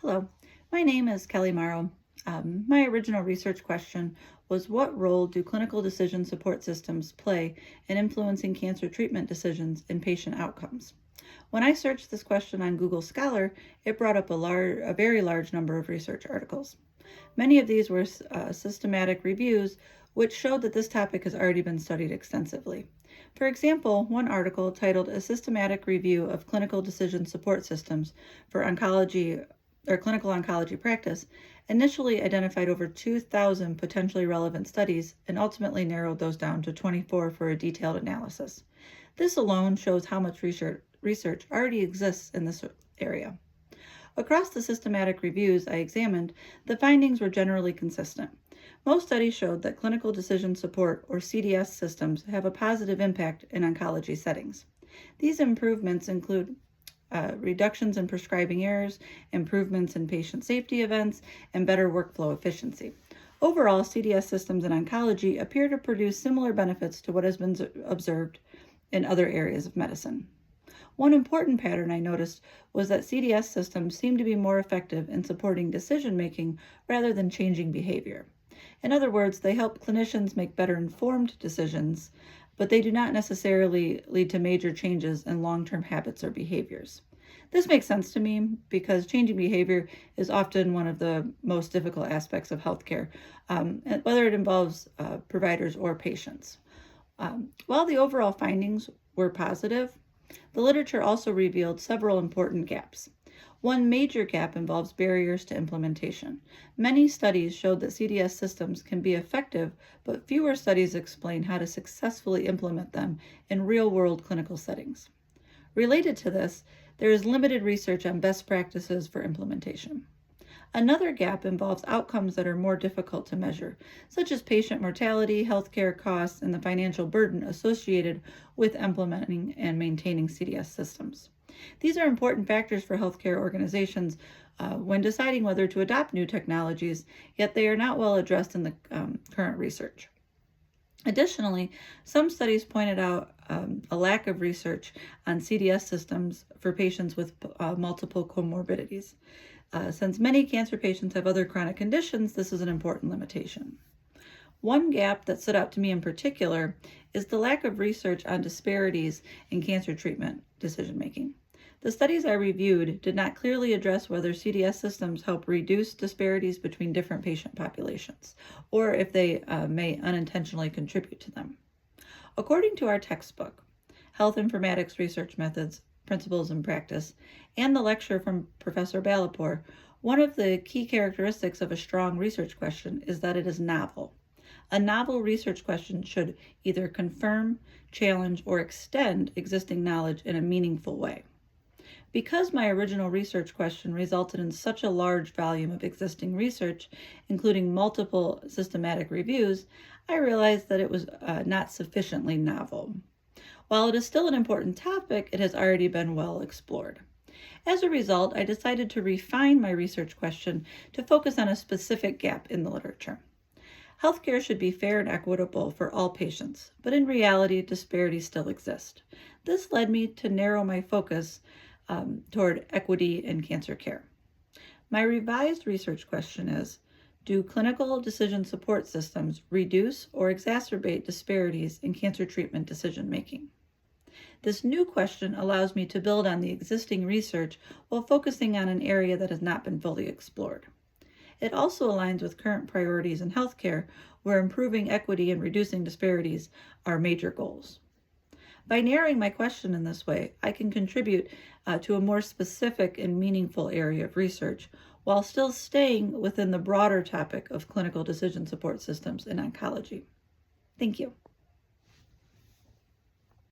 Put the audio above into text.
Hello, my name is Kelly Morrow. My original research question was, what role do clinical decision support systems play in influencing cancer treatment decisions and patient outcomes? When I searched this question on Google Scholar, it brought up a very large number of research articles. Many of these were systematic reviews, which showed that this topic has already been studied extensively. For example, one article titled "A Systematic Review of Clinical Decision Support Systems for Oncology or Clinical Oncology Practice" initially identified over 2,000 potentially relevant studies and ultimately narrowed those down to 24 for a detailed analysis. This alone shows how much research already exists in this area. Across the systematic reviews I examined, the findings were generally consistent. Most studies showed that clinical decision support, or CDS systems, have a positive impact in oncology settings. These improvements include reductions in prescribing errors, improvements in patient safety events, and better workflow efficiency. Overall, CDS systems in oncology appear to produce similar benefits to what has been observed in other areas of medicine. One important pattern I noticed was that CDS systems seem to be more effective in supporting decision-making rather than changing behavior. In other words, they help clinicians make better informed decisions, but they do not necessarily lead to major changes in long-term habits or behaviors. This makes sense to me because changing behavior is often one of the most difficult aspects of healthcare, whether it involves providers or patients. While the overall findings were positive, the literature also revealed several important gaps. One major gap involves barriers to implementation. Many studies showed that CDS systems can be effective, but fewer studies explain how to successfully implement them in real-world clinical settings. Related to this, there is limited research on best practices for implementation. Another gap involves outcomes that are more difficult to measure, such as patient mortality, healthcare costs, and the financial burden associated with implementing and maintaining CDS systems. These are important factors for healthcare organizations when deciding whether to adopt new technologies, yet they are not well addressed in the current research. Additionally, some studies pointed out a lack of research on CDS systems for patients with multiple comorbidities. Since many cancer patients have other chronic conditions, this is an important limitation. One gap that stood out to me in particular is the lack of research on disparities in cancer treatment decision-making. The studies I reviewed did not clearly address whether CDS systems help reduce disparities between different patient populations, or if they may unintentionally contribute to them. According to our textbook, Health Informatics Research Methods, Principles and Practice, and the lecture from Professor Balapur, one of the key characteristics of a strong research question is that it is novel. A novel research question should either confirm, challenge, or extend existing knowledge in a meaningful way. Because my original research question resulted in such a large volume of existing research, including multiple systematic reviews, I realized that it was not sufficiently novel. While it is still an important topic, it has already been well explored. As a result, I decided to refine my research question to focus on a specific gap in the literature. Healthcare should be fair and equitable for all patients, but in reality, disparities still exist. This led me to narrow my focus toward equity in cancer care. My revised research question is, do clinical decision support systems reduce or exacerbate disparities in cancer treatment decision-making? This new question allows me to build on the existing research while focusing on an area that has not been fully explored. It also aligns with current priorities in healthcare, where improving equity and reducing disparities are major goals. By narrowing my question in this way, I can contribute to a more specific and meaningful area of research while still staying within the broader topic of clinical decision support systems in oncology. Thank you.